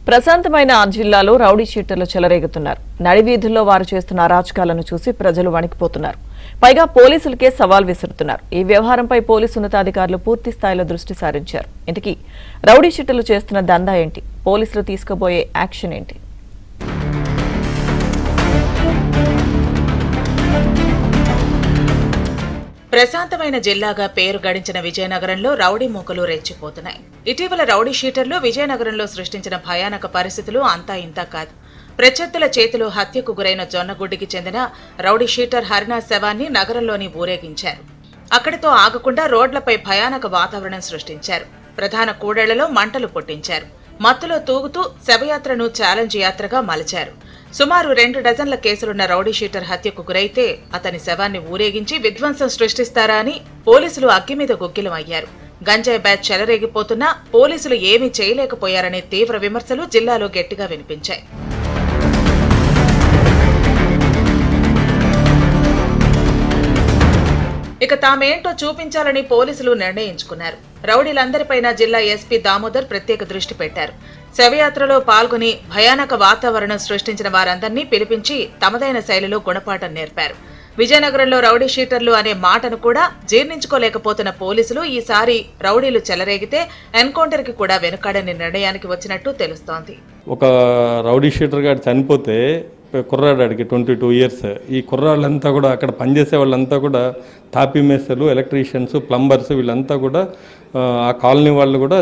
ప్రశాంతమైన ఆ జిల్లాలో రౌడీ షీటర్లు చెలరేగుతున్నారు. నడివీధుల్లో వారు చేస్తున్న అరాచకాలను చూసి ప్రజలు వణికిపోతున్నారు. పైగా పోలీసులకే సవాల్ విసురుతున్నారు. ఈ వ్యవహారంపై పోలీసు ఉన్నతాధికారులు పూర్తి స్థాయిలో దృష్టి సారించారు. ఇంతకీ రౌడీ షీటర్లు చేస్తున్న దందా ఏంటి? పోలీసులు తీసుకోబోయే యాక్షన్ ఏంటి? ప్రశాంతమైన జిల్లాగా పేరు గడించిన విజయనగరంలో రౌడీ మూకలు రెచ్చిపోతున్నాయి. ఇటీవల రౌడీ షీటర్లు విజయనగరంలో సృష్టించిన భయానక పరిస్థితులు అంతా ఇంతా కాదు. ప్రత్యర్థుల చేతిలో హత్యకు గురైన జొన్నగుడ్డికి చెందిన రౌడీ షీటర్ హరినాథ్ శవాన్ని నగరంలోని ఊరేగించారు. అక్కడితో ఆగకుండా రోడ్లపై భయానక వాతావరణం సృష్టించారు. ప్రధాన కూడళ్లలో మంటలు పుట్టించారు. మత్తులో తూగుతూ శవయాత్రను ఛాలెంజ్ యాత్రగా మలిచారు. సుమారు 2 డజన్ల కేసులున్న రౌడీ షీటర్ హత్యకు గురైతే అతని శవాన్ని ఊరేగించి విధ్వంసం సృష్టిస్తారా అని పోలీసులు అగ్గి మీద గుగ్గిలం అయ్యారు. గంజాయి బ్యాచ్ చెలరేగిపోతున్నా పోలీసులు ఏమీ చేయలేకపోయారనే తీవ్ర విమర్శలు జిల్లాలో గట్టిగా వినిపించాయి. ఇక తామేంటో చూపించాలని పోలీసులు నిర్ణయించుకున్నారు. రౌడీలందరిపైన జిల్లా ఎస్పీ దామోదర్ ప్రత్యేక దృష్టి పెట్టారు. శవయాత్రలో పాల్గొని భయానక వాతావరణం సృష్టించిన వారందరినీ పిలిపించి తమదైన శైలిలో గుణపాఠం నేర్పారు. విజయనగరంలో రౌడీ షీటర్లు అనే మాటను కూడా జీర్ణించుకోలేకపోతున్న పోలీసులు ఈసారి రౌడీలు చెలరేగితే ఎన్కౌంటర్ కి కూడా వెనుకాడని నిర్ణయానికి వచ్చినట్టు తెలుస్తోంది. ఒక రౌడీ షీటర్ గారు చనిపోతే కుర్రాడికి 22 ఇయర్స్. ఈ కుర్రాళ్ళంతా కూడా అక్కడ పనిచేసే వాళ్ళంతా కూడా తాపీ మేస్టర్లు, ఎలక్ట్రీషియన్స్, ప్లంబర్స్ వీళ్ళంతా కూడా ఆ కాలనీ వాళ్ళు కూడా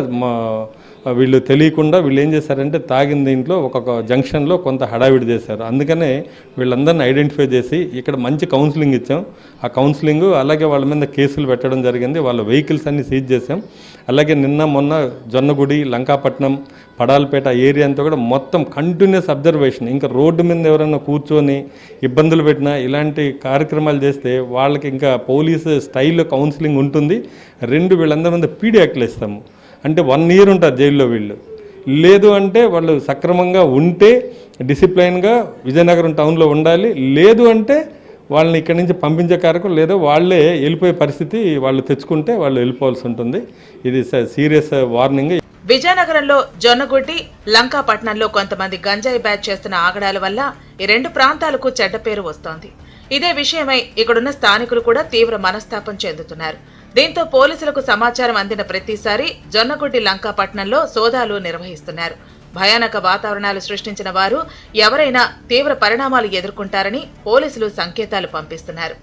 వీళ్ళు తెలియకుండా వీళ్ళు ఏం చేశారంటే తాగిన దీంట్లో ఒక్కొక్క జంక్షన్లో కొంత హడావిడి చేశారు. అందుకనే వీళ్ళందరినీ ఐడెంటిఫై చేసి ఇక్కడ మంచి కౌన్సిలింగ్ ఇచ్చాం. ఆ కౌన్సిలింగ్ అలాగే వాళ్ళ మీద కేసులు పెట్టడం జరిగింది. వాళ్ళ వెహికల్స్ అన్ని సీజ్ చేసాం. అలాగే నిన్న మొన్న జొన్నగుడి, లంకాపట్నం, పడాలపేట ఏరియా అంతా కూడా మొత్తం కంటిన్యూస్ అబ్జర్వేషన్. ఇంకా రోడ్డు మీద ఎవరైనా కూర్చొని ఇబ్బందులు పెట్టినా ఇలాంటి కార్యక్రమాలు చేస్తే వాళ్ళకి ఇంకా పోలీసు స్టైల్లో కౌన్సిలింగ్ ఉంటుంది. వీళ్ళందరి మీద పీడీ యాక్ట్లు ఇస్తాము. అంటే 1 ఇయర్ ఉంటారు జైల్లో వీళ్ళు. లేదు అంటే వాళ్ళు సక్రమంగా ఉంటే డిసిప్లైన్గా విజయనగరం టౌన్లో ఉండాలి. లేదు అంటే వాళ్ళని ఇక్కడి నుంచి పంపించే కార్యక్రమం, లేదా వాళ్ళే వెళ్ళిపోయే పరిస్థితి వాళ్ళు తెచ్చుకుంటే వాళ్ళు వెళ్ళిపోవాల్సి ఉంటుంది. ఇది సీరియస్ వార్నింగ్. విజయనగరంలో జొన్నగుడ్డి, లంకాపట్నంలో కొంతమంది గంజాయి బ్యాచ్ చేస్తున్న ఆగడాల వల్ల ఈ 2 ప్రాంతాలకు చెడ్డ పేరు వస్తోంది. ఇదే విషయమై ఇక్కడున్న స్థానికులు కూడా తీవ్ర మనస్తాపం చెందుతున్నారు. దీంతో పోలీసులకు సమాచారం అందిన ప్రతిసారి జొన్నగుడ్డి, లంకాపట్నంలో సోదాలు నిర్వహిస్తున్నారు. భయానక వాతావరణాలు సృష్టించిన వారు ఎవరైనా తీవ్ర పరిణామాలు ఎదుర్కొంటారని పోలీసులు సంకేతాలు పంపిస్తున్నారు.